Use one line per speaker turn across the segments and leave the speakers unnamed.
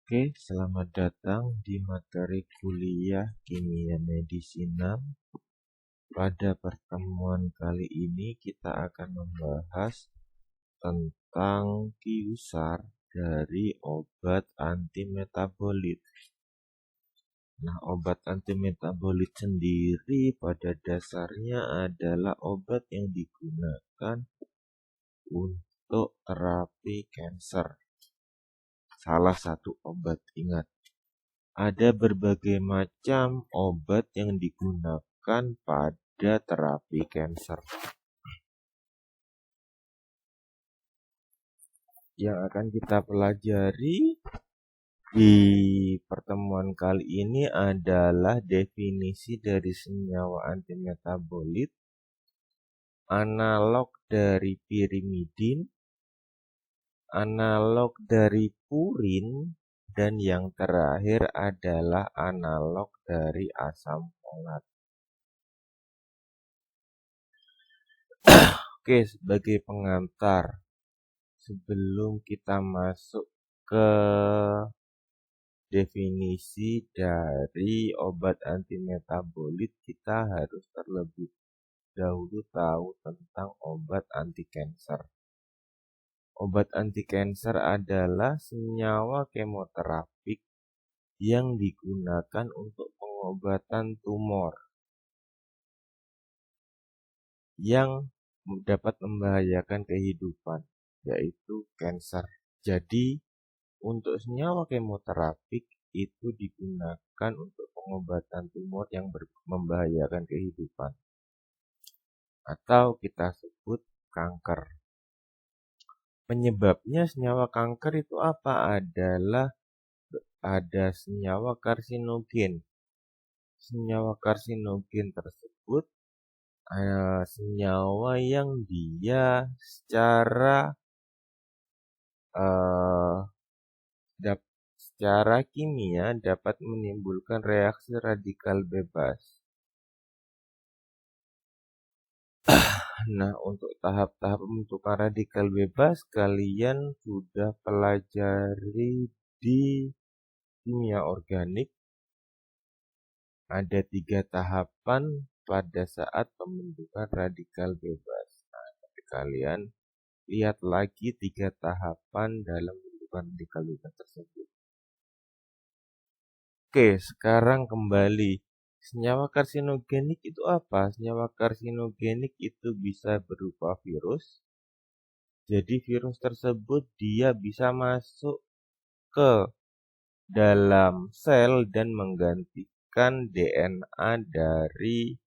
Oke, selamat datang di materi kuliah Kimia Medis 6. Pada pertemuan kali ini kita akan membahas tentang kiusar dari obat antimetabolit. Nah, obat antimetabolit sendiri pada dasarnya adalah obat yang digunakan untuk terapi kanker. Salah satu obat, ingat. Ada berbagai macam obat yang digunakan pada terapi kanker. Yang akan kita pelajari di pertemuan kali ini adalah definisi dari senyawa antimetabolit, analog dari pirimidin, analog dari purin, dan yang terakhir adalah analog dari asam folat. Oke, sebagai pengantar, sebelum kita masuk ke definisi dari obat antimetabolit, kita harus terlebih dahulu tahu tentang obat anti kanker. Obat anti kanker adalah senyawa kemoterapik yang digunakan untuk pengobatan tumor yang dapat membahayakan kehidupan, yaitu kanker. Jadi, untuk senyawa kemoterapik itu digunakan untuk pengobatan tumor yang membahayakan kehidupan, atau kita sebut kanker. Penyebabnya senyawa kanker itu apa? Ada senyawa karsinogen. Senyawa karsinogen tersebut senyawa yang dia secara kimia dapat menimbulkan reaksi radikal bebas. Nah, untuk tahap-tahap pembentukan radikal bebas kalian sudah pelajari di kimia organik. Ada 3 tahapan pada saat pembentukan radikal bebas. Nah, tapi kalian lihat lagi 3 tahapan dalam pembentukan radikal bebas tersebut. Oke, sekarang kembali. Senyawa karsinogenik itu apa? Senyawa karsinogenik itu bisa berupa virus. Jadi virus tersebut dia bisa masuk ke dalam sel dan menggantikan DNA dari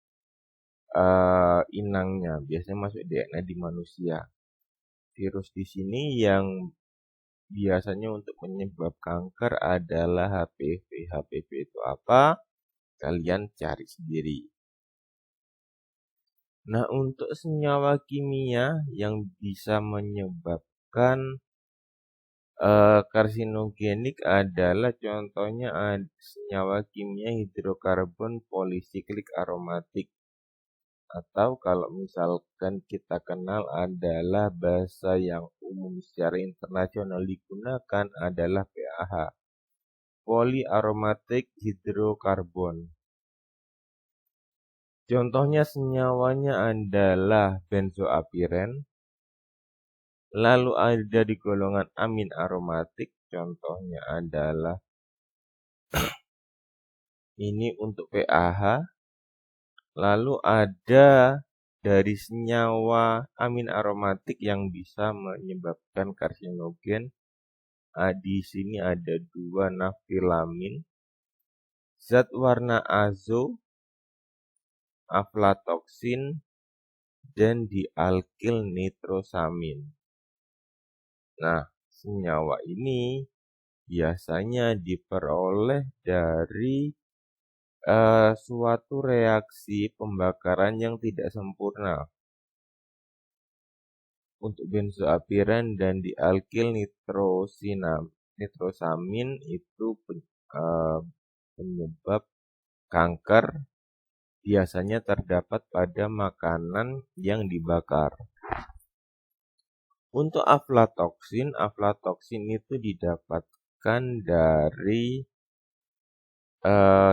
inangnya. Biasanya masuk DNA di manusia. Virus di sini yang biasanya untuk penyebab kanker adalah HPV. HPV itu apa? Kalian cari sendiri. Nah, untuk senyawa kimia yang bisa menyebabkan karsinogenik adalah contohnya senyawa kimia hidrokarbon polisiklik aromatik, atau kalau misalkan kita kenal adalah bahasa yang umum secara internasional digunakan adalah PAH, polyaromatic hydrocarbon. Contohnya senyawanya adalah benzoapiren. Lalu ada di golongan amin aromatik, contohnya adalah ini untuk PAH. Lalu ada dari senyawa amin aromatik yang bisa menyebabkan karsinogen. Di sini ada 2 naftilamin, zat warna azo, aflatoksin, dan dialkil nitrosamin. Nah, senyawa ini biasanya diperoleh dari suatu reaksi pembakaran yang tidak sempurna. Untuk benzoapiren dan dialkil nitrosamin itu penyebab kanker biasanya terdapat pada makanan yang dibakar. Untuk aflatoksin itu didapatkan disebabkan dari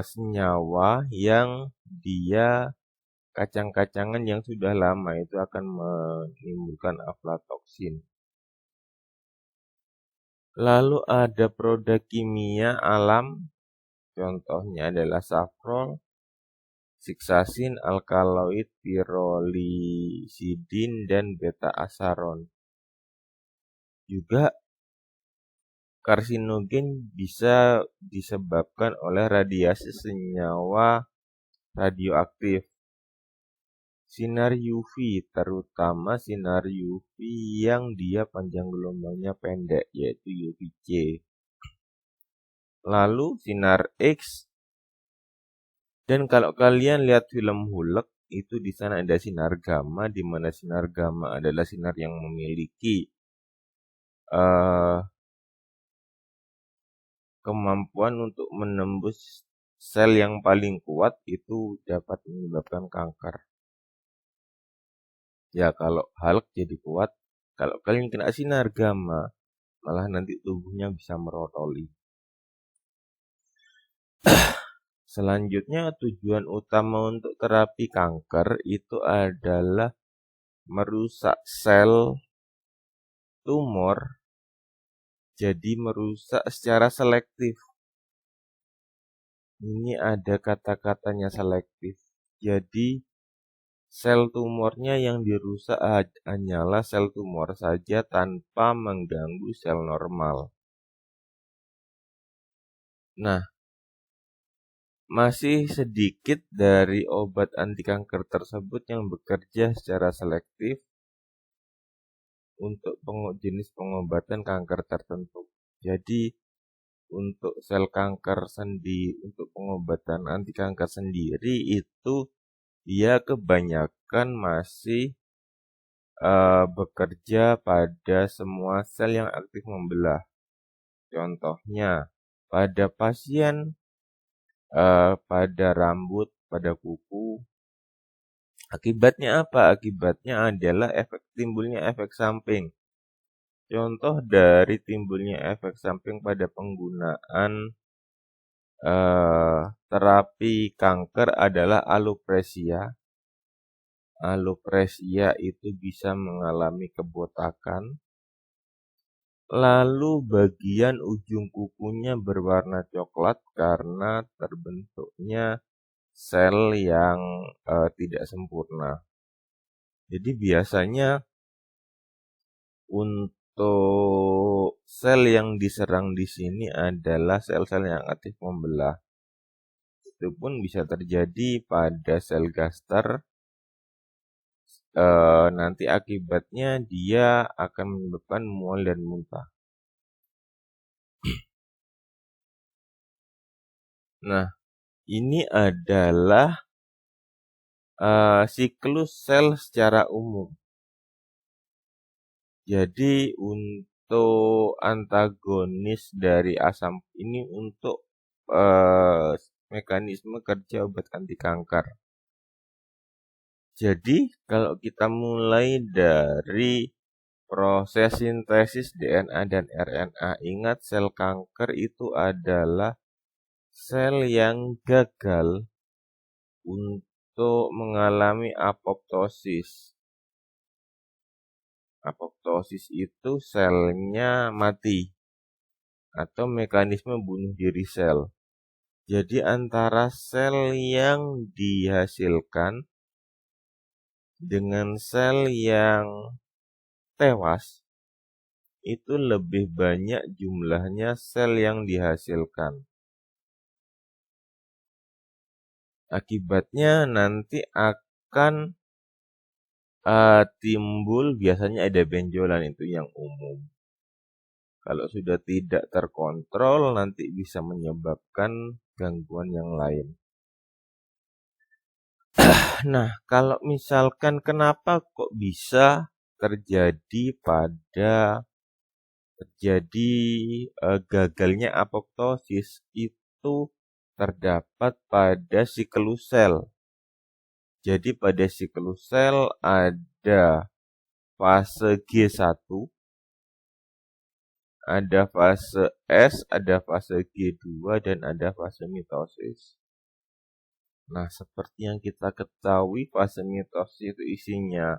senyawa yang dia kacang-kacangan yang sudah lama itu akan menimbulkan aflatoksin. Lalu ada produk kimia alam, contohnya adalah safrol, siksasin, alkaloid, pirolisidin, dan beta-asaron. Juga karsinogen bisa disebabkan oleh radiasi senyawa radioaktif. Sinar UV, terutama sinar UV yang dia panjang gelombangnya pendek, yaitu UVC. Lalu sinar X, dan kalau kalian lihat film Hulk, itu di sana ada sinar gamma, di mana sinar gamma adalah sinar yang memiliki kemampuan untuk menembus sel yang paling kuat, itu dapat menyebabkan kanker. Ya kalau Hulk jadi kuat, kalau kalian kena sinar gamma, malah nanti tubuhnya bisa merotoli. Selanjutnya tujuan utama untuk terapi kanker itu adalah merusak sel tumor, jadi merusak secara selektif. Ini ada kata-katanya selektif. Jadi sel tumornya yang dirusak hanyalah sel tumor saja tanpa mengganggu sel normal. Nah, masih sedikit dari obat anti kanker tersebut yang bekerja secara selektif untuk jenis pengobatan kanker tertentu. Jadi, untuk sel kanker untuk pengobatan anti kanker sendiri itu dia kebanyakan masih bekerja pada semua sel yang aktif membelah. Contohnya pada pasien, pada rambut, pada kuku. Akibatnya apa? Akibatnya adalah timbulnya efek samping. Contoh dari timbulnya efek samping pada penggunaan terapi kanker adalah alopecia. Alopecia itu bisa mengalami kebotakan. Lalu bagian ujung kukunya berwarna coklat karena terbentuknya sel yang tidak sempurna. Jadi biasanya untuk sel yang diserang di sini adalah sel-sel yang aktif membelah. Itu pun bisa terjadi pada sel gaster. Nanti akibatnya dia akan menyebabkan mual dan muntah. Nah, ini adalah siklus sel secara umum. Jadi untuk antagonis dari asam ini untuk mekanisme kerja obat anti kanker. Jadi kalau kita mulai dari proses sintesis DNA dan RNA, ingat sel kanker itu adalah sel yang gagal untuk mengalami apoptosis. Apoptosis itu selnya mati atau mekanisme bunuh diri sel. Jadi antara sel yang dihasilkan dengan sel yang tewas itu lebih banyak jumlahnya sel yang dihasilkan. Akibatnya nanti akan timbul, biasanya ada benjolan, itu yang umum. Kalau sudah tidak terkontrol nanti bisa menyebabkan gangguan yang lain. Nah, kalau misalkan kenapa kok bisa terjadi gagalnya apoptosis, itu terdapat pada siklus sel. Jadi pada siklus sel ada fase G1, ada fase S, ada fase G2, dan ada fase mitosis. Nah, seperti yang kita ketahui, fase mitosis itu isinya,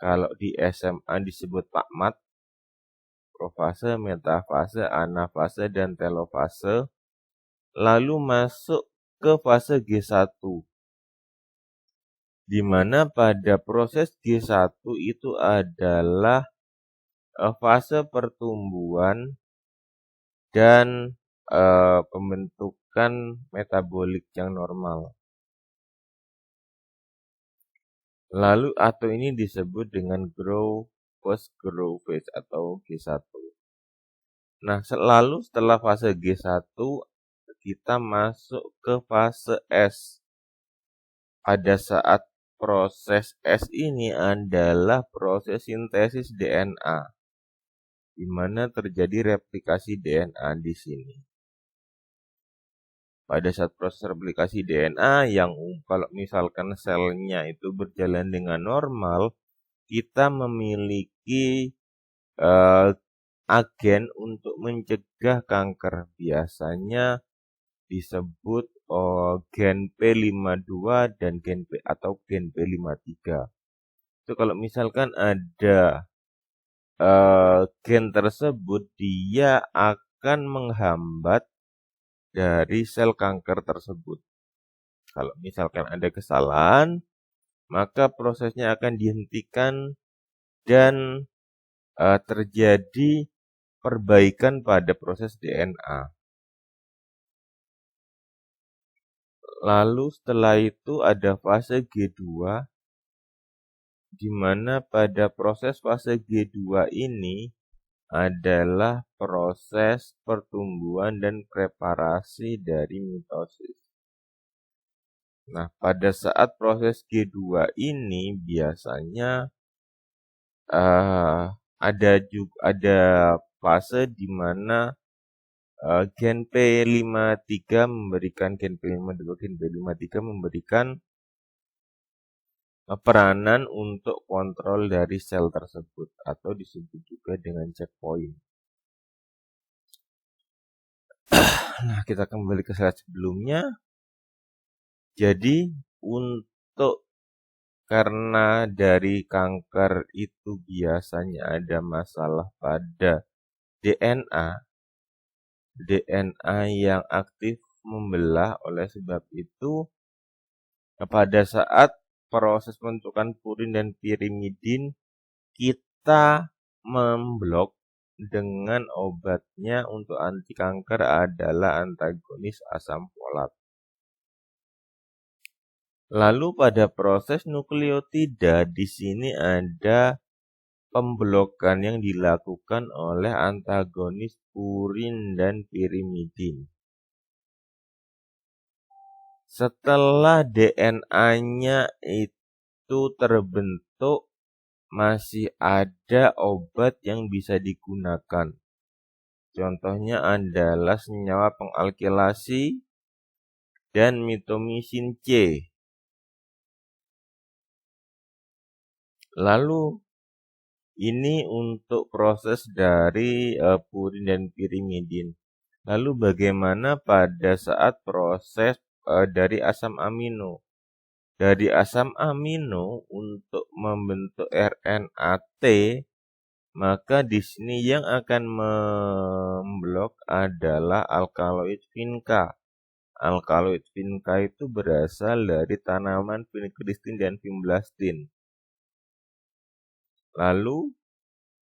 kalau di SMA disebut PAKMAT, profase, metafase, anafase, dan telofase, lalu masuk ke fase G1, di mana pada proses G1 itu adalah fase pertumbuhan dan pembentukan metabolik yang normal. Lalu atau ini disebut dengan post grow phase atau G1. Nah, lalu setelah fase G1 kita masuk ke fase S. Pada saat proses S ini adalah proses sintesis DNA, di mana terjadi replikasi DNA di sini. Pada saat proses replikasi DNA yang kalau misalkan selnya itu berjalan dengan normal, kita memiliki agen untuk mencegah kanker. Biasanya disebut gen P52 dan gen P atau gen P53. Itu kalau misalkan ada gen tersebut, dia akan menghambat dari sel kanker tersebut. Kalau misalkan ada kesalahan, maka prosesnya akan dihentikan dan terjadi perbaikan pada proses DNA. Lalu setelah itu ada fase G2, di mana pada proses fase G2 ini adalah proses pertumbuhan dan preparasi dari mitosis. Nah, pada saat proses G2 ini biasanya ada fase di mana gen P53 memberikan gen P52, gen P53 memberikan peranan untuk kontrol dari sel tersebut atau disebut juga dengan checkpoint. Nah, kita kembali ke slide sebelumnya. Jadi, karena dari kanker itu biasanya ada masalah pada DNA yang aktif membelah. Oleh sebab itu, pada saat proses pembentukan purin dan pirimidin, kita memblok dengan obatnya untuk anti kanker adalah antagonis asam folat. Lalu pada proses nukleotida, di sini ada pemblokan yang dilakukan oleh antagonis purin dan pirimidin. Setelah DNA-nya itu terbentuk, masih ada obat yang bisa digunakan. Contohnya adalah senyawa pengalkilasi dan mitomycin C. Lalu ini untuk proses dari purin dan pirimidin. Lalu bagaimana pada saat proses dari asam amino? Dari asam amino untuk membentuk RNA-T, maka di sini yang akan memblok adalah alkaloid vinca. Alkaloid vinca itu berasal dari tanaman vincristin dan vimblastin. Lalu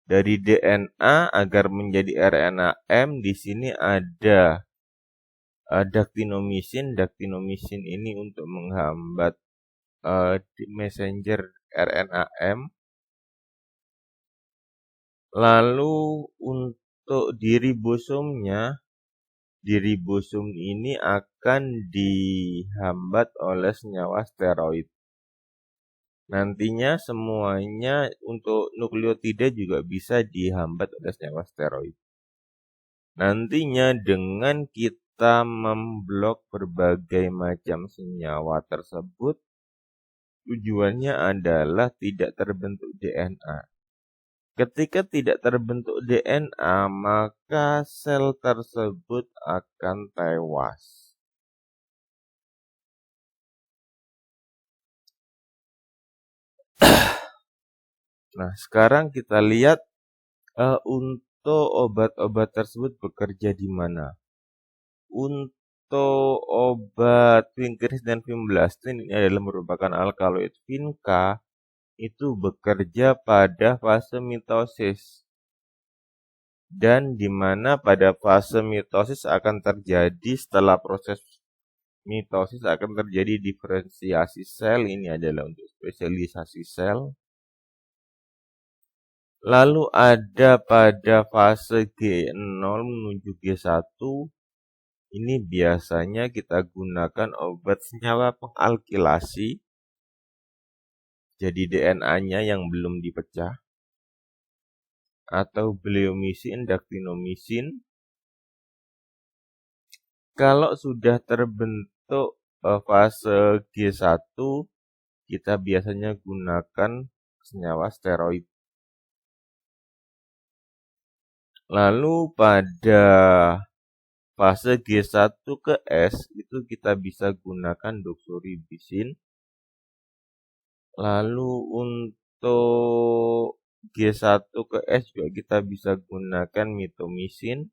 dari DNA agar menjadi RNA-M, di sini ada dactinomycin. Dactinomycin ini untuk menghambat messenger RNA-M. Lalu untuk di ribosomnya, di ribosom ini akan dihambat oleh senyawa steroid. Nantinya semuanya untuk nukleotida juga bisa dihambat oleh senyawa steroid. Nantinya dengan kita memblok berbagai macam senyawa tersebut, tujuannya adalah tidak terbentuk DNA. Ketika tidak terbentuk DNA, maka sel tersebut akan tewas. Nah, sekarang kita lihat untuk obat-obat tersebut bekerja di mana. Untuk obat vincristine dan vinblastine ini adalah merupakan alkaloid vinca, itu bekerja pada fase mitosis. Dan di mana pada fase mitosis akan terjadi, setelah proses mitosis akan terjadi diferensiasi sel, ini adalah untuk spesialisasi sel. Lalu ada pada fase G0 menuju G1, ini biasanya kita gunakan obat senyawa pengalkilasi, jadi DNA-nya yang belum dipecah, atau bleomisin, daktinomisin. Kalau sudah terbentuk fase G1, kita biasanya gunakan senyawa steroid. Lalu pada fase G1 ke S itu kita bisa gunakan doxorubicin. Lalu untuk G1 ke S juga kita bisa gunakan mitomycin.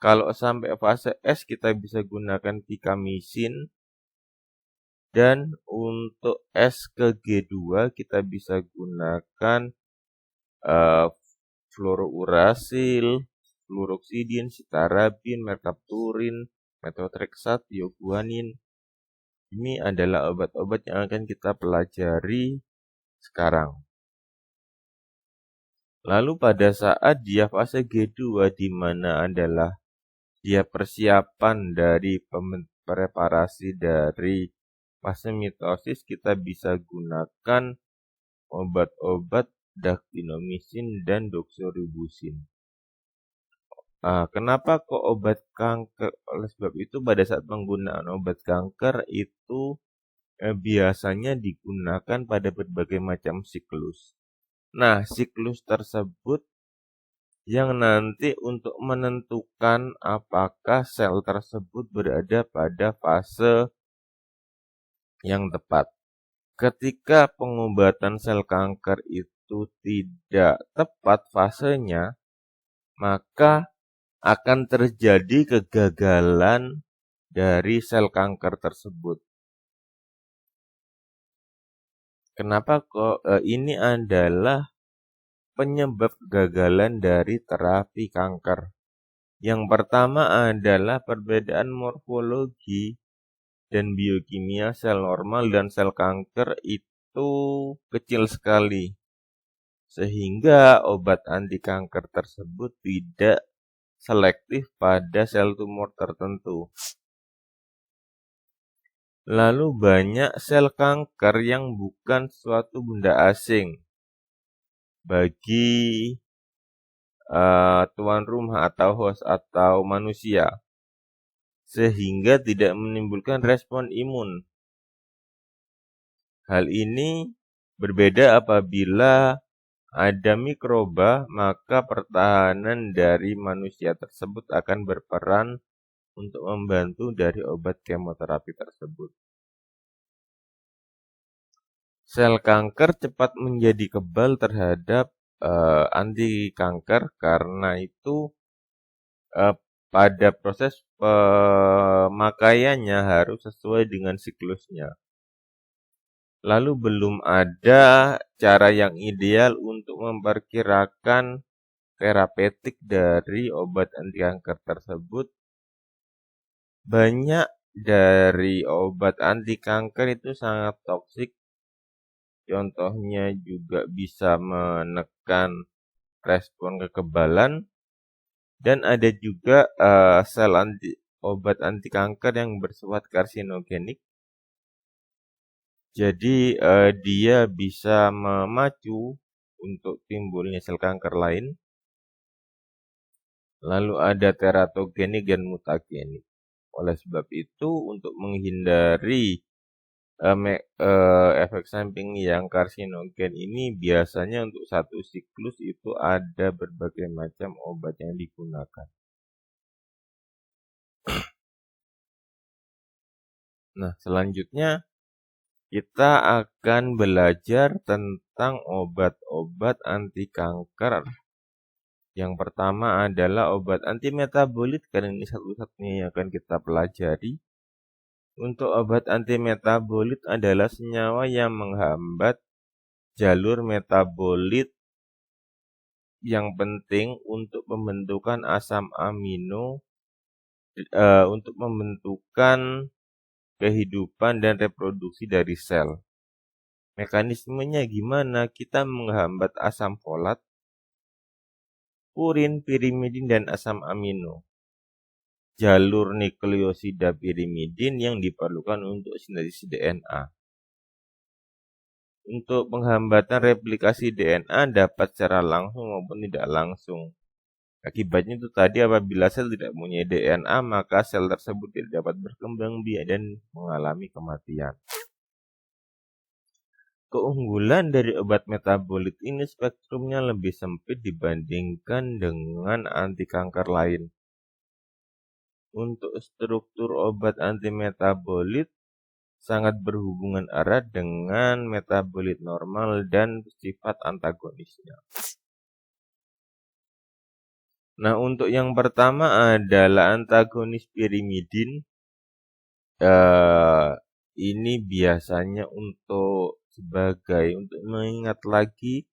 Kalau sampai fase S kita bisa gunakan vicamycin. Dan untuk S ke G2 kita bisa gunakan fluorouracil, fluoroxidin, citarabin, mercapturin, methotrexat, ioguanin. Ini adalah obat-obat yang akan kita pelajari sekarang. Lalu pada saat dia fase G2 di mana adalah dia persiapan dari preparasi dari fase mitosis, kita bisa gunakan obat-obat daktinomisin dan doxorubicin. Kenapa kok obat kanker? Oleh sebab itu pada saat penggunaan obat kanker itu biasanya digunakan pada berbagai macam siklus. Nah, siklus tersebut yang nanti untuk menentukan apakah sel tersebut berada pada fase yang tepat. Ketika pengobatan sel kanker itu tidak tepat fasenya, maka akan terjadi kegagalan dari sel kanker tersebut. Kenapa kok? Ini adalah penyebab kegagalan dari terapi kanker. Yang pertama adalah perbedaan morfologi dan biokimia sel normal dan sel kanker itu kecil sekali. Sehingga obat anti kanker tersebut tidak selektif pada sel tumor tertentu. Lalu banyak sel kanker yang bukan suatu benda asing bagi tuan rumah atau host atau manusia, sehingga tidak menimbulkan respon imun. Hal ini berbeda apabila ada mikroba, maka pertahanan dari manusia tersebut akan berperan untuk membantu dari obat kemoterapi tersebut. Sel kanker cepat menjadi kebal terhadap anti kanker, karena itu pada proses pemakaiannya harus sesuai dengan siklusnya. Lalu belum ada cara yang ideal untuk memperkirakan terapeutik dari obat anti kanker tersebut. Banyak dari obat anti kanker itu sangat toksik. Contohnya juga bisa menekan respon kekebalan. Dan ada juga obat anti kanker yang bersifat karsinogenik. Jadi dia bisa memacu untuk timbulnya sel kanker lain. Lalu ada teratogenik dan mutagenik. Oleh sebab itu, untuk menghindari efek samping yang karsinogen ini biasanya untuk satu siklus itu ada berbagai macam obat yang digunakan. Nah, selanjutnya kita akan belajar tentang obat-obat anti kanker. Yang pertama adalah obat antimetabolit, karena ini satu-satunya yang akan kita pelajari. Untuk obat antimetabolit adalah senyawa yang menghambat jalur metabolit yang penting untuk pembentukan asam amino, untuk membentukan kehidupan dan reproduksi dari sel. Mekanismenya gimana? Kita menghambat asam folat, purin, pirimidin, dan asam amino. Jalur nukleosida pirimidin yang diperlukan untuk sintesis DNA. Untuk penghambatan replikasi DNA dapat secara langsung maupun tidak langsung. Akibatnya itu tadi, apabila sel tidak punya DNA, maka sel tersebut tidak dapat berkembang biak dan mengalami kematian. Keunggulan dari obat metabolit ini spektrumnya lebih sempit dibandingkan dengan anti kanker lain. Untuk struktur obat antimetabolit sangat berhubungan erat dengan metabolit normal dan sifat antagonisnya. Nah, untuk yang pertama adalah antagonis pirimidin. Ini biasanya untuk mengingat lagi.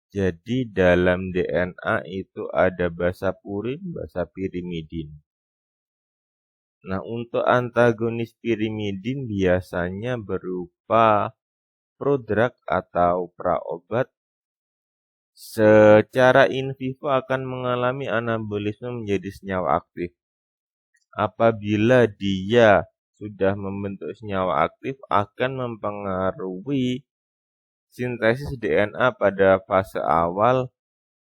Jadi dalam DNA itu ada basa purin, basa pirimidin. Nah, untuk antagonis pirimidin biasanya berupa prodrug atau praobat. Secara in vivo akan mengalami anabolisme menjadi senyawa aktif. Apabila dia sudah membentuk senyawa aktif, akan mempengaruhi sintesis DNA pada fase awal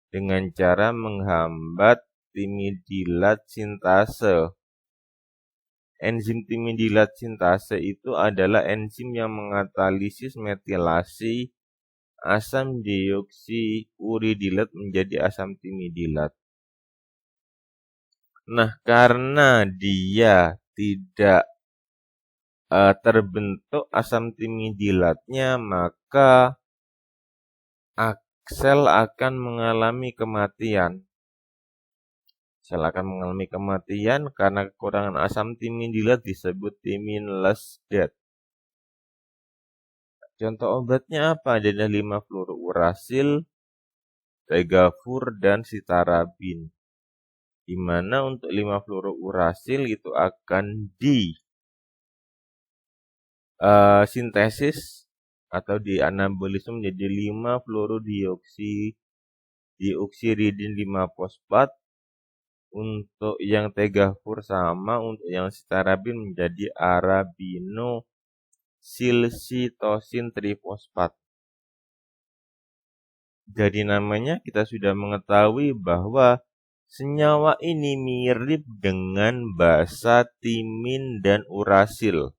dengan cara menghambat timidilat sintase. Enzim timidilat sintase itu adalah enzim yang mengkatalisis metilasi asam deoksiuridilat menjadi asam timidilat. Nah, karena dia tidak terbentuk asam timidilatnya, maka sel akan mengalami kematian. Sel akan mengalami kematian karena kekurangan asam timidilat, disebut timinless death. Contoh obatnya apa? Ada 5-fluorourasil, tegafur, dan sitarabin. Di mana untuk 5-fluorourasil itu akan sintesis atau dianabolisme menjadi 5-fluorodioksiridin 5-fosfat. Untuk yang tegafur sama, untuk yang sitarabin menjadi arabinosilsitosin trifosfat. Dari namanya kita sudah mengetahui bahwa senyawa ini mirip dengan basa timin dan urasil.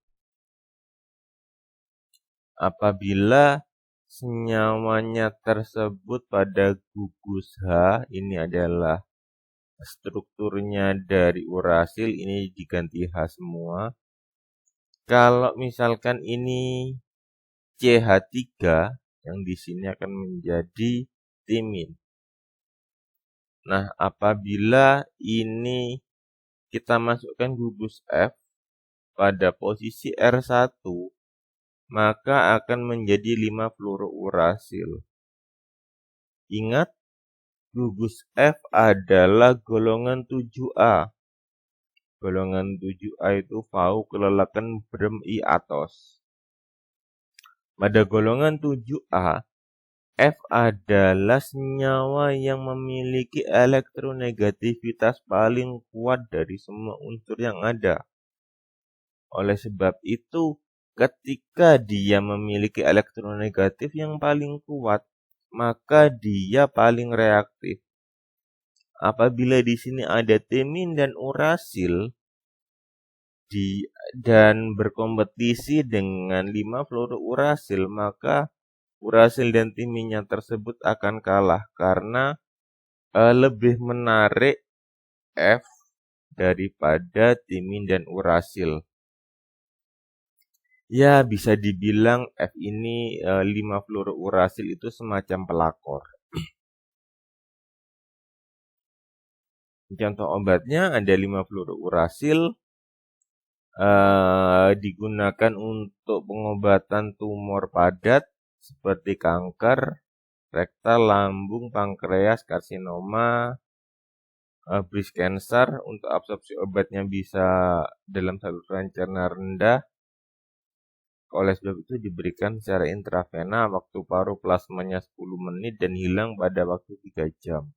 Apabila senyawanya tersebut pada gugus H, ini adalah strukturnya dari urasil, ini diganti H semua. Kalau misalkan ini CH3, yang di sini akan menjadi timin. Nah, apabila ini kita masukkan gugus F pada posisi R1, maka akan menjadi 5-fluorourasil. Ingat, gugus F adalah golongan 7A. Golongan 7A itu VAU kelelakan brem-I-atos. Pada golongan 7A, F adalah senyawa yang memiliki elektronegativitas paling kuat dari semua unsur yang ada. Oleh sebab itu, ketika dia memiliki elektronegatif yang paling kuat, maka dia paling reaktif. Apabila di sini ada timin dan urasil, dan berkompetisi dengan 5 fluorourasil, maka urasil dan timinnya tersebut akan kalah karena lebih menarik F daripada timin dan urasil. Ya, bisa dibilang F ini 5 fluorourasil itu semacam pelakor. Contoh obatnya ada 5 fluorourasil, digunakan untuk pengobatan tumor padat seperti kanker, rektal, lambung, pankreas, karsinoma, breast cancer. Untuk absorpsi obatnya bisa dalam saluran cerna rendah. Oleh sebab itu diberikan secara intravena, waktu paruh plasmanya 10 menit dan hilang pada waktu 3 jam.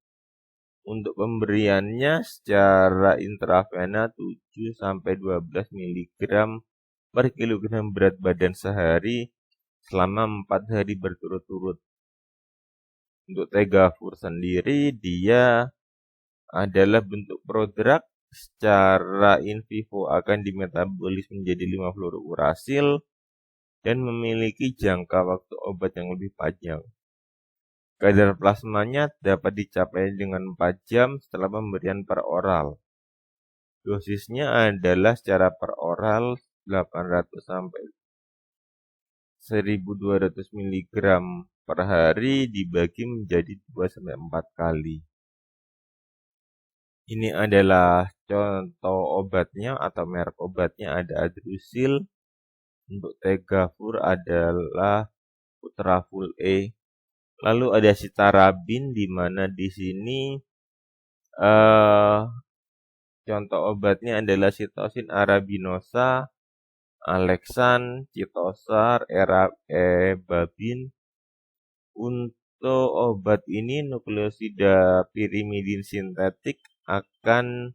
Untuk pemberiannya secara intravena 7-12 mg per kilogram berat badan sehari selama 4 hari berturut-turut. Untuk Tegafur sendiri dia adalah bentuk prodrug, secara in vivo akan dimetabolis menjadi 5 fluorourasil dan memiliki jangka waktu obat yang lebih panjang. Kadar plasmanya dapat dicapai dengan 4 jam setelah pemberian per oral. Dosisnya adalah secara per oral 800 sampai 1200 mg per hari dibagi menjadi 2-4 kali. Ini adalah contoh obatnya atau merek obatnya, ada Adrusil. Untuk Tegafur adalah Putraful E. Lalu ada Citarabin, di mana di sini contoh obatnya adalah Sitosin arabinosa, Alexan, Citosar, Ebabin. Untuk obat ini nukleosida pirimidin sintetik akan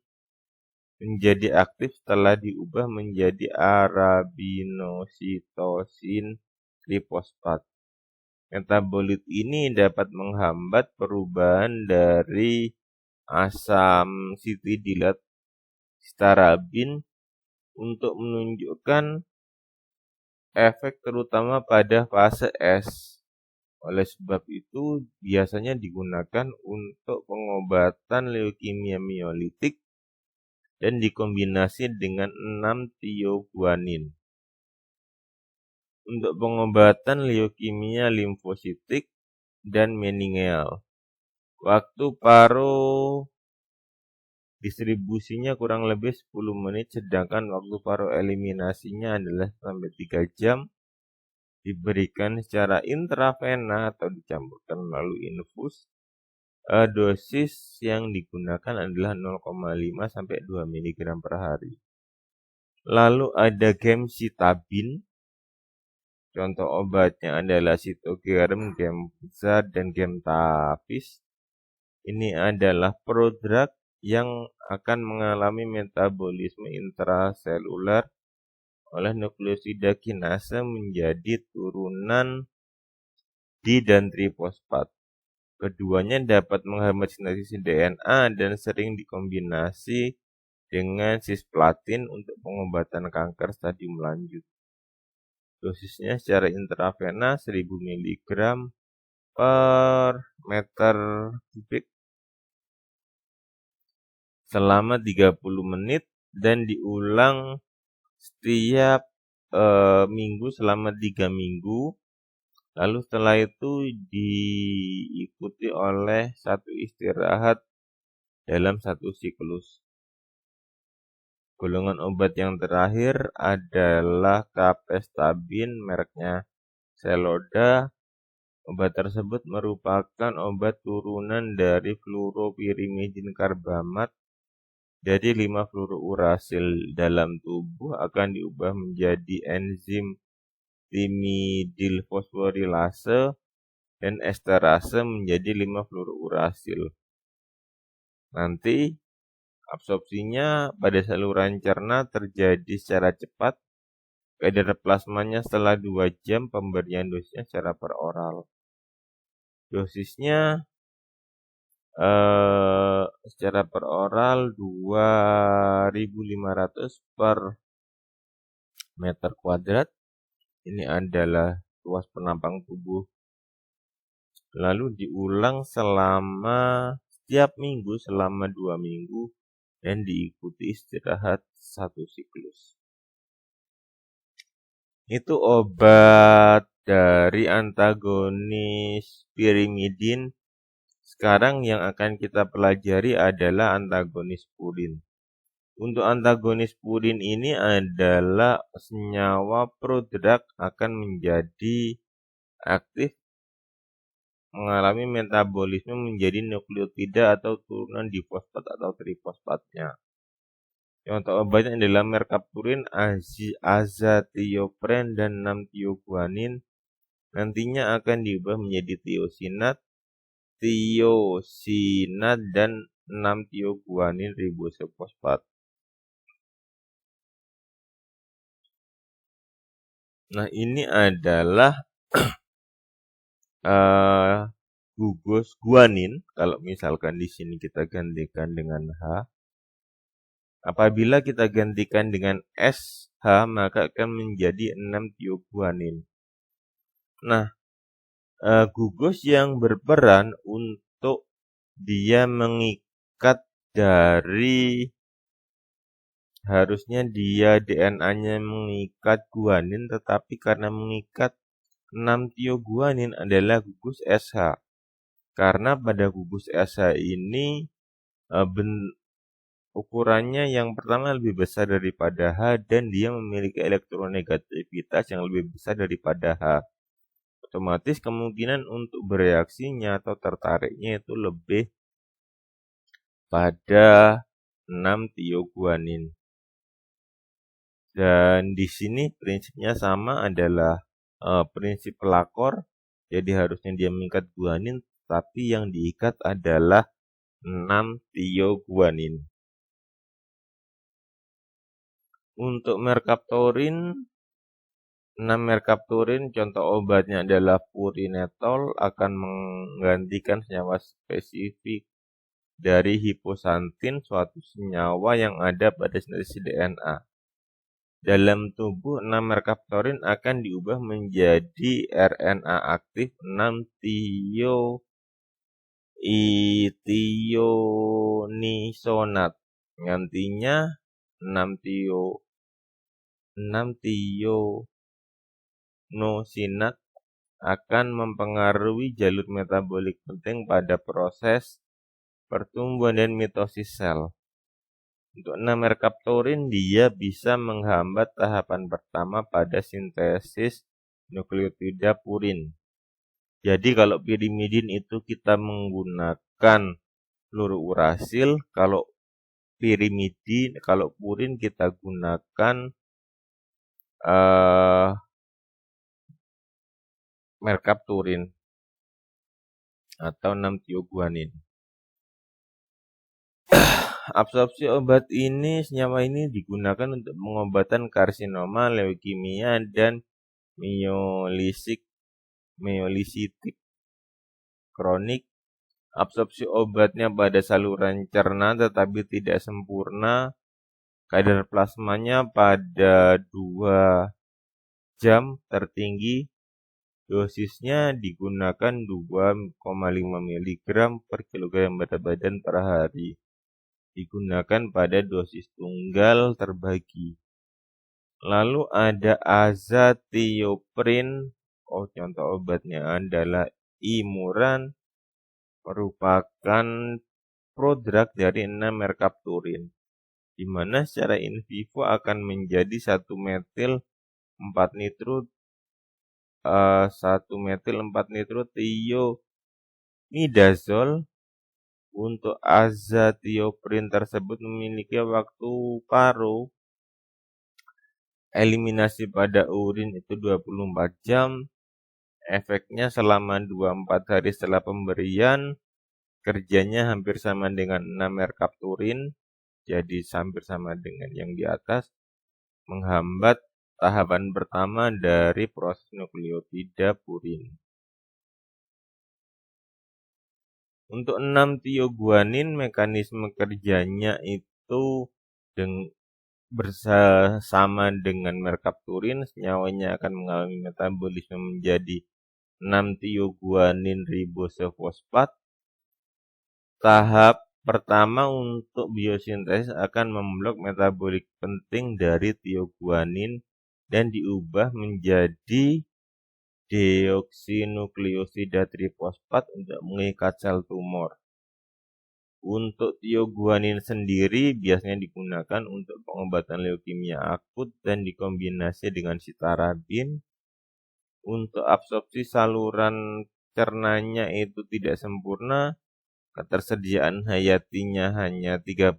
menjadi aktif setelah diubah menjadi arabinositosin trifosfat. Metabolit ini dapat menghambat perubahan dari asam sitidilat citarabin untuk menunjukkan efek terutama pada fase S. Oleh sebab itu biasanya digunakan untuk pengobatan leukemia miolitik dan dikombinasi dengan 6-tioguanin. Untuk pengobatan leukemia limfositik dan meningeal. Waktu paruh distribusinya kurang lebih 10 menit, sedangkan waktu paruh eliminasinya adalah sampai 3 jam. Diberikan secara intravena atau dicampurkan melalui infus. Dosis yang digunakan adalah 0,5 sampai 2 mg per hari. Lalu ada gemcitabin. Contoh obatnya adalah Sitogerm, Gemza, dan Gemtafis. Ini adalah prodrug yang akan mengalami metabolisme intraseluler oleh nukleosida kinase menjadi turunan di dan trifosfat. Keduanya dapat menghambat sintesis DNA dan sering dikombinasi dengan cisplatin untuk pengobatan kanker stadium lanjut. Dosisnya secara intravena 1000 mg per meter kubik selama 30 menit dan diulang setiap minggu selama 3 minggu. Lalu setelah itu diikuti oleh 1 istirahat dalam 1 siklus. Golongan obat yang terakhir adalah Capestabin, mereknya Seloda. Obat tersebut merupakan obat turunan dari fluoropirimidin karbamat. Jadi 5 fluorourasil dalam tubuh akan diubah menjadi enzim timidilfosforilase dan esterase menjadi 5 fluorourasil. Nanti absorpsinya pada saluran cerna terjadi secara cepat. Kadar plasmanya setelah 2 jam, pemberian dosisnya secara per oral. Dosisnya secara per oral 2.500 per meter kuadrat. Ini adalah luas penampang tubuh. Lalu diulang setiap minggu selama 2 minggu dan diikuti istirahat 1 siklus. Itu obat dari antagonis pirimidin. Sekarang yang akan kita pelajari adalah antagonis purin. Untuk antagonis purin ini adalah senyawa prodrug akan menjadi aktif mengalami metabolisme menjadi nukleotida atau turunan difosfat atau trifosfatnya. Contoh obatnya adalah mercapturin, azathiopren, dan 6-thioguanin. Nantinya akan diubah menjadi tiosinat, dan 6-thioguanin ribosofosfat. Nah, ini adalah gugus guanin. Kalau misalkan di sini kita gantikan dengan H. Apabila kita gantikan dengan SH, maka akan menjadi 6-thioguanin. Nah, gugus yang berperan untuk dia mengikat dari harusnya dia DNA-nya mengikat guanin, tetapi karena mengikat 6-thioguanin adalah gugus SH. Karena pada gugus SH ini ukurannya yang pertama lebih besar daripada H dan dia memiliki elektronegativitas yang lebih besar daripada H. Otomatis kemungkinan untuk bereaksinya atau tertariknya itu lebih pada 6-thioguanin. Dan di sini prinsipnya sama adalah prinsip pelakor. Jadi harusnya dia mengikat guanin, tapi yang diikat adalah 6-thioguanin. Untuk mercapturin, 6-mercapturin contoh obatnya adalah purinetol akan menggantikan senyawa spesifik dari hiposantin, suatu senyawa yang ada pada sintesis DNA. Dalam tubuh 6-mercapturin akan diubah menjadi RNA aktif 6-thioisonat. Nantinya 6-thionosinat akan mempengaruhi jalur metabolik penting pada proses pertumbuhan dan mitosis sel. Untuk 6-mercapturin dia bisa menghambat tahapan pertama pada sintesis nukleotida purin. Jadi kalau pirimidin itu kita menggunakan fluorourasil, kalau purin kita gunakan mercapturin atau 6-thioguanin. Absorpsi obat ini, senyawa ini digunakan untuk pengobatan karsinoma, leukemia, dan myelositik kronik. Absorpsi obatnya pada saluran cerna tetapi tidak sempurna. Kadar plasmanya pada 2 jam tertinggi. Dosisnya digunakan 2,5 mg per kilogram berat badan per hari. Digunakan pada dosis tunggal terbagi. Lalu ada azathioprin. Contoh obatnya adalah imuran, merupakan prodrug dari 6-mercapturin, di mana secara in vivo akan menjadi 1-metil-4-nitrothiomidazole. Untuk azathioprin tersebut memiliki waktu paruh eliminasi pada urin itu 24 jam. Efeknya selama 24 hari setelah pemberian. Kerjanya hampir sama dengan 6-mercapturin. Jadi hampir sama dengan yang di atas. Menghambat tahapan pertama dari proses nukleotida purin. Untuk 6-thioguanin mekanisme kerjanya itu bersama dengan merkapturin, senyawanya akan mengalami metabolisme menjadi 6-tioguanin ribosofosfat. Tahap pertama untuk biosintesis akan memblok metabolik penting dari tioguanin dan diubah menjadi deoksinukleosida trifosfat untuk mengikat sel tumor. Untuk tioguanin sendiri biasanya digunakan untuk pengobatan leukemia akut dan dikombinasi dengan sitarabin. Untuk absorpsi saluran cernanya itu tidak sempurna, ketersediaan hayatinya hanya 30%.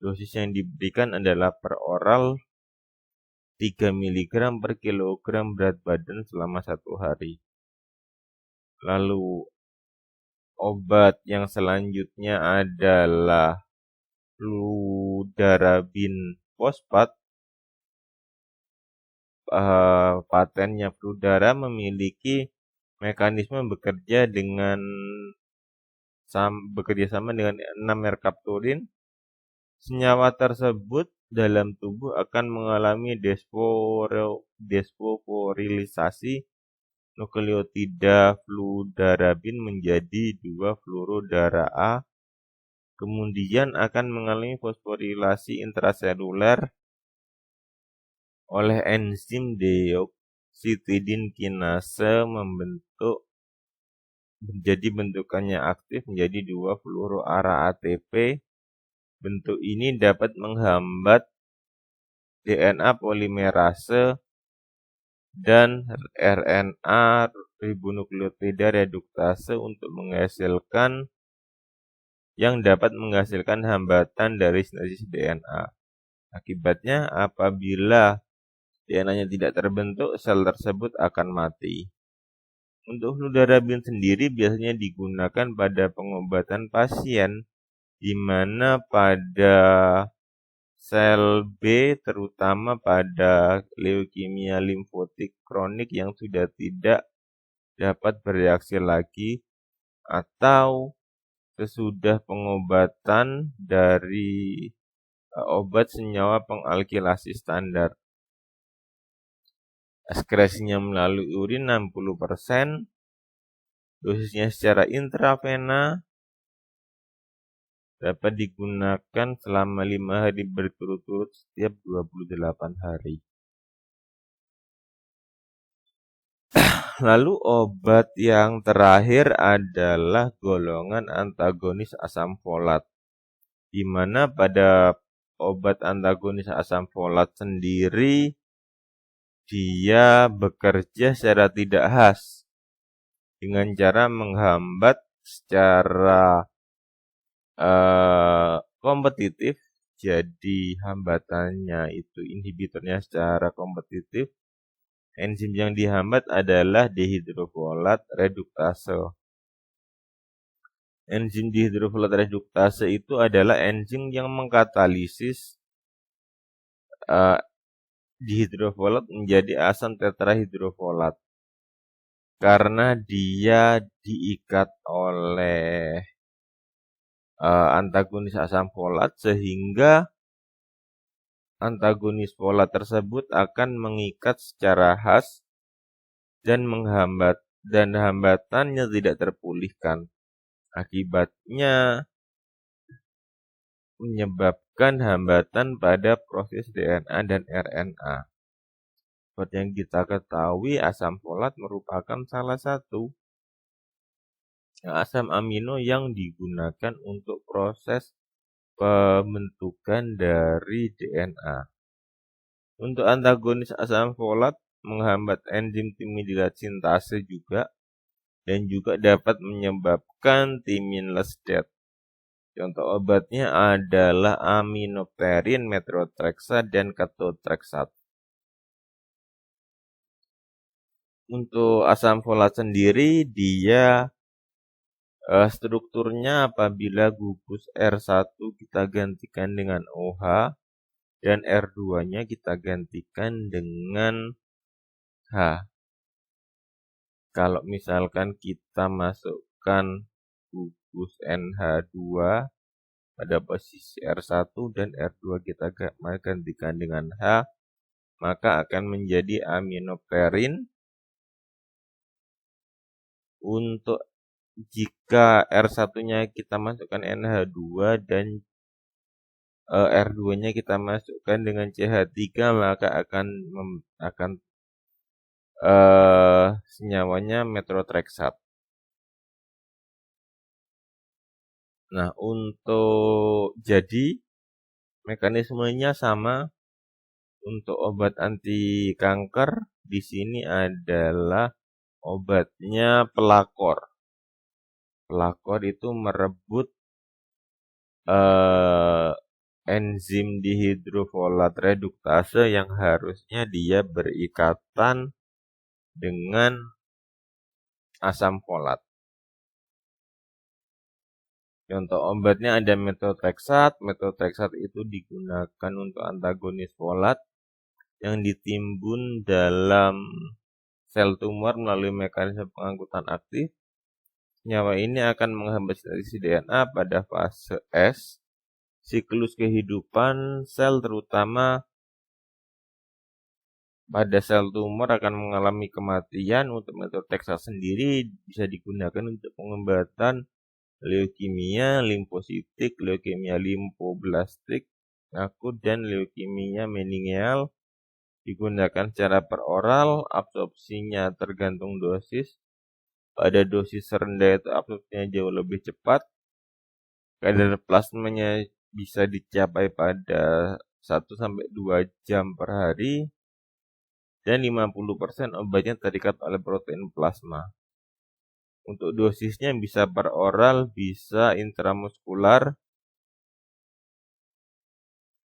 Dosis yang diberikan adalah per oral 3 mg per kilogram berat badan selama 1 hari. Lalu obat yang selanjutnya adalah fludarabin fosfat. Patennya Fludara memiliki mekanisme bekerja sama dengan 6 merkapturin. Senyawa tersebut dalam tubuh akan mengalami desfosforilisasi nukleotida fludarabin menjadi 2-fluorodara A, kemudian akan mengalami fosforilasi intraseluler oleh enzim deoksitidin kinase menjadi bentukannya aktif menjadi 2-fluoroara ATP. Bentuk ini dapat menghambat DNA polimerase dan RNA ribonukleotida reduktase untuk menghasilkan hambatan dari sintesis DNA. Akibatnya, apabila DNA-nya tidak terbentuk, sel tersebut akan mati. Untuk fludarabin sendiri biasanya digunakan pada pengobatan pasien di mana pada sel B, terutama pada leukemia limfotik kronik yang sudah tidak dapat bereaksi lagi atau sesudah pengobatan dari obat senyawa pengalkilasi standar. Ekskresinya melalui urin 60%, dosisnya secara intravena, dapat digunakan selama 5 hari berturut-turut setiap 28 hari. Lalu obat yang terakhir adalah golongan antagonis asam folat, di mana pada obat antagonis asam folat sendiri dia bekerja secara tidak khas dengan cara menghambat secara kompetitif. Jadi hambatannya itu inhibitornya secara kompetitif. Enzim yang dihambat adalah dehidrofolat reduktase. Enzim dehidrofolat reduktase itu adalah enzim yang mengkatalisis dihidrofolat menjadi asam tetrahidrofolat karena dia diikat oleh antagonis asam folat, sehingga antagonis folat tersebut akan mengikat secara khas dan hambatannya tidak terpulihkan. Akibatnya menyebabkan hambatan pada proses DNA dan RNA. Seperti yang kita ketahui, asam folat merupakan salah satu asam amino yang digunakan untuk proses pembentukan dari DNA. Untuk antagonis asam folat menghambat enzim timidilat sintase juga, dan juga dapat menyebabkan timinless death. Contoh obatnya adalah aminopterin, methotrexate, dan ketotrexate. Untuk asam folat sendiri, dia strukturnya apabila gugus R1 kita gantikan dengan OH dan R2-nya kita gantikan dengan H. Kalau misalkan kita masukkan gugus NH2 pada posisi R1 dan R2 kita gantikan dengan H, maka akan menjadi aminoperin. Untuk jika R1-nya kita masukkan NH2 dan R2-nya kita masukkan dengan CH3, maka akan senyawanya metrotrexat. Nah, jadi mekanismenya sama. Untuk obat anti kanker di sini adalah obatnya pelakor. Pelakor itu merebut enzim dihidrofolat reduktase yang harusnya dia berikatan dengan asam folat. Contoh obatnya ada metotrexat. Metotrexat itu digunakan untuk antagonis folat yang ditimbun dalam sel tumor melalui mekanisme pengangkutan aktif. Senyawa ini akan menghambat sintesis DNA pada fase S, siklus kehidupan sel, terutama pada sel tumor akan mengalami kematian. Untuk metotrexat sendiri bisa digunakan untuk pengobatan leukemia limfositik, leukemia limfoblastik akut, dan leukemia meningeal. Digunakan secara peroral, absorpsinya tergantung dosis. Pada dosis rendah itu absorpsinya jauh lebih cepat. Kadar plasmanya bisa dicapai pada 1-2 jam per hari. Dan 50% obatnya terikat oleh protein plasma. Untuk dosisnya bisa peroral, bisa intramuskular,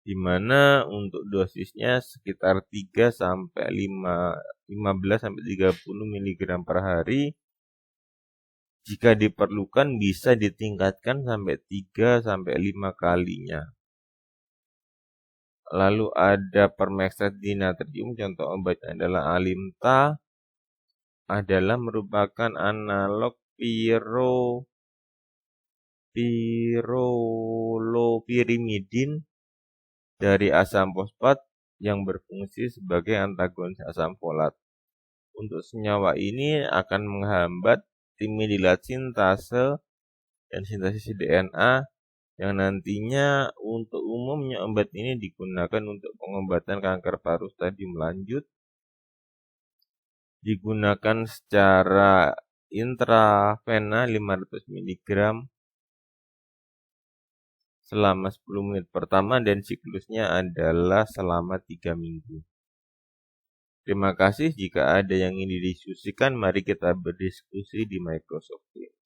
di mana untuk dosisnya sekitar 15-30 mg per hari. Jika diperlukan bisa ditingkatkan sampai 3-5 kalinya. Lalu ada permaxat dinatrium, contoh obatnya adalah Alimta, adalah merupakan analog pyrrolopyrimidin dari asam fosfat yang berfungsi sebagai antagonis asam folat. Untuk senyawa ini akan menghambat timidilat sintase dan sintesis DNA, yang nantinya untuk umumnya obat ini digunakan untuk pengobatan kanker paru stadium lanjut. Digunakan secara intravena 500 mg selama 10 menit pertama dan siklusnya adalah selama 3 minggu. Terima kasih. Jika ada yang ingin didiskusikan, mari kita berdiskusi di Microsoft Teams.